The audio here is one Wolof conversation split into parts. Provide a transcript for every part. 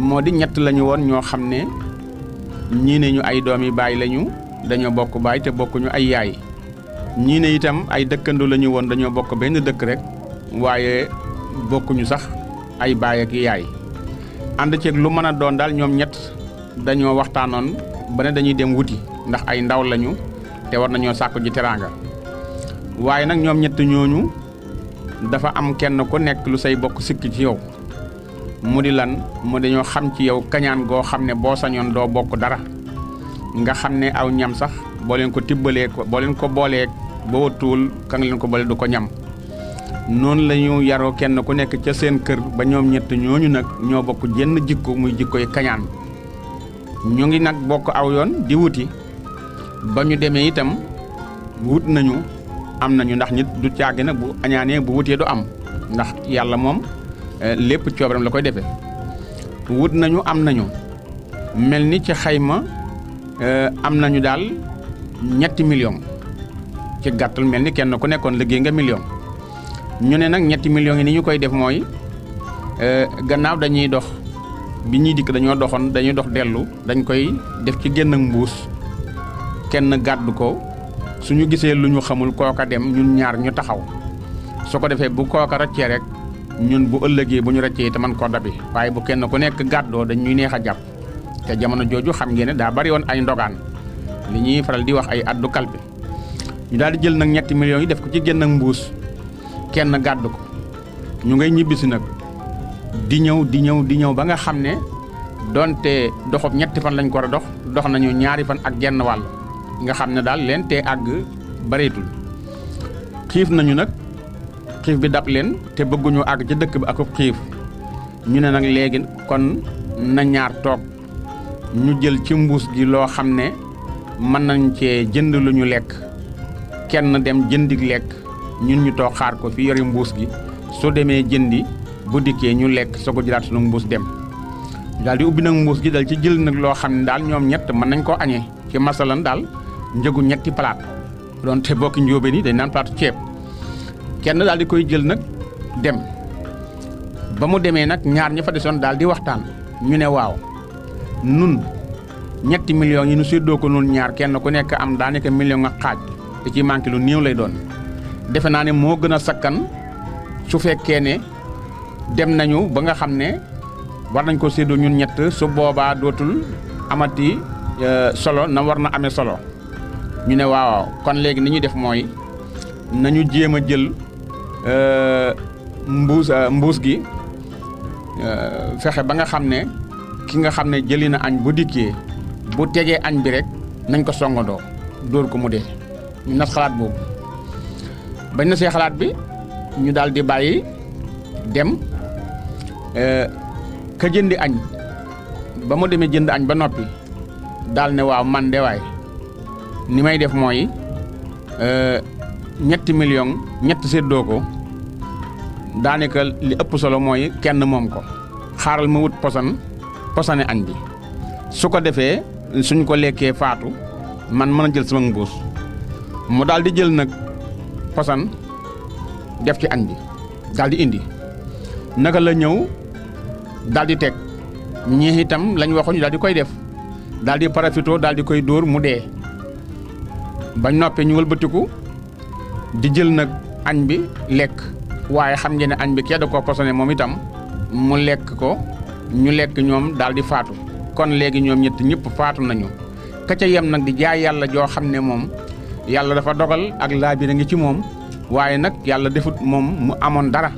moo di ñett lañu woon ñoo xam ne ñii ne ñu ay doomi baay lañu dañoo bokk baay te bokkuñu ay yaay ñii ne itam ay dëkkandoo lañu woon dañoo bokk benn dëkk rek waaye bokkuñu sax ay baay ak yaay ànd ceeg lu mën a doon daal ñoom ñett dañoo waxtaanoon ba ne dañuy dem wuti ndax ay ndaw lañu te war nañoo sàkku ji teraanga waaye nag ñoom ñett ñooñu dafa am kenn ku nekk lu say bokk sikki ci yow mu di lan mu dañoo xam ci yow kañaan goo xam ne boo sañoon doo bokk dara nga xam ne aw ñam sax boo leen ko tibbalee ko boo leen ko boolee ba watuwul ka nga leen ko boole du ko ñam noonu la ñu yaroo kenn ku nekk ca seen kër ba ñoom ñett ñooñu nag ñoo bokk jenn jikko muy jikkoy kañaan ñu ngi nag bokk aw yoon di wuti ba ñu demee itam wut nañu am nañu ndax nit du caagi nag bu añaanee bu wutee du am ndax yàlla moom lépp coobaram la koy defee wut nañu am nañu mel ni ci xayma am nañu daal 3 millions ci gàttal mel ni kenn ku nekkoon liggéey nga million ñu ne nag 3 millions yi ni ñu koy def mooy gannaaw dañuy dox bi ñuy dikk dañoo doxoon dañuy dox dellu dañ koy def ci génn ak mbuus kenn gàddu ko suñu gisee lu ñu xamul kooka dem ñun ñaar ñu taxaw su ko defee bu kooka raccee rek ñun bu ëllëgee bu ñu raccee te man koo dabi waaye bu kenn ku nekk gàddoo dañ ñuy neex a jàpp te jamono jooju xam ngeen ne daa bari woon ay ndogaan li ñuy faral di wax ay addu kalpe ñu daal di jël nag 3 millions yi def ko ci génn ak mbuus kenn gàddu ko ñu ngay ñibbisi nag di ñëw ba nga xam ne donte doxob 3 fan lañ ko war a dox nañu 2 fan ak genn wàll nga xam ne daal leen te àgg bareetul xiif nañu nag xiif bi dab leen te bëgguñu àgg ci dëkk bi ak xiif ñu ne nag léegi kon na ñaar toog ñu jël ci mbuus gi loo xam ne mën nañ cee jënd lu ñu lekk kenn dem jëndik lekk ñun ñu toog xaar ko fi yori mbuus gi soo demee jëndi bu dikkee ñu lekk soo ko jëlaat sunu mbuus dem daal di ubbi nag mbuus gi dal ci jël nag loo xam ne daal ñoom ñett mën nañ koo añee ci masalan daal njëgu 3 palaat doon te bokki njóobe ni dañ naan palaatu ceeb kenn daal di koy jël nag dem ba mu demee nag ñaar ña fa desoon daal di waxtaan ñu ne waaw nun 3 millions yi nu séddoo ko nun ñaar kenn ku nekk am daanaka million ak xaaj te ci manqué lu néew lay doon defe naa ne moo gën a sakkan su fekkee ne dem nañu ba nga xam ne war nañ ko séddoo ñun ñett su boobaa dootul amati solo na war na amee solo ñu ne waaw kon léegi ni ñuy def mooy nañu jéem a jël mbuus gi fexe ba nga xam ne ki nga xam ne jëli na añ bu dikkee bu tegee añ bi rek nañ ko songandoo dóor ko mu dee ñu nas xalaat boobu bañ na see xalaat bi ñu daal di bàyyi dem ka jëndi añ ba mu demee jënd añ ba noppi daal ne waaw man de waay ni may def mooy 3 millions ñett séddoo ko daanaka li ëpp solo mooy kenn moom ko xaaral ma wut posane añ bi su ko defee suñ ko lekkee faatu man mën a jël sama mbuus mu daal di jël nag posan def ci añ bi daal di indi naka la ñëw daal di teg ñii itam lañ waxoon ñu daal di koy def daal di parafito daal di koy dóor mu dee bañ noppee ñu wëlbatiku di jël nag añ bi lekk waaye xam ngeen ne añ bi kee da koo posone moom itam mu lekk ko ñu lekk ñoom daal di faatu kon léegi ñoom ñëpp faatu nañu ka ca yem nag di jaay yàlla joo xam ne moom yàlla dafa dogal ak laabire ngi ci moom waaye nag yàlla defut moom mu amoon dara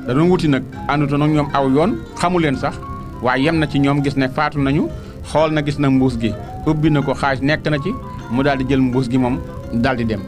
da doon wuti nag àndutoon ak ñoom aw yoon xamu leen sax waaye yem na ci ñoom gis ne faatu nañu xool na gis na mbuus gi ubbi na ko xaaj nekk na ci mu daal di jël mbuus gi moom daal di dem.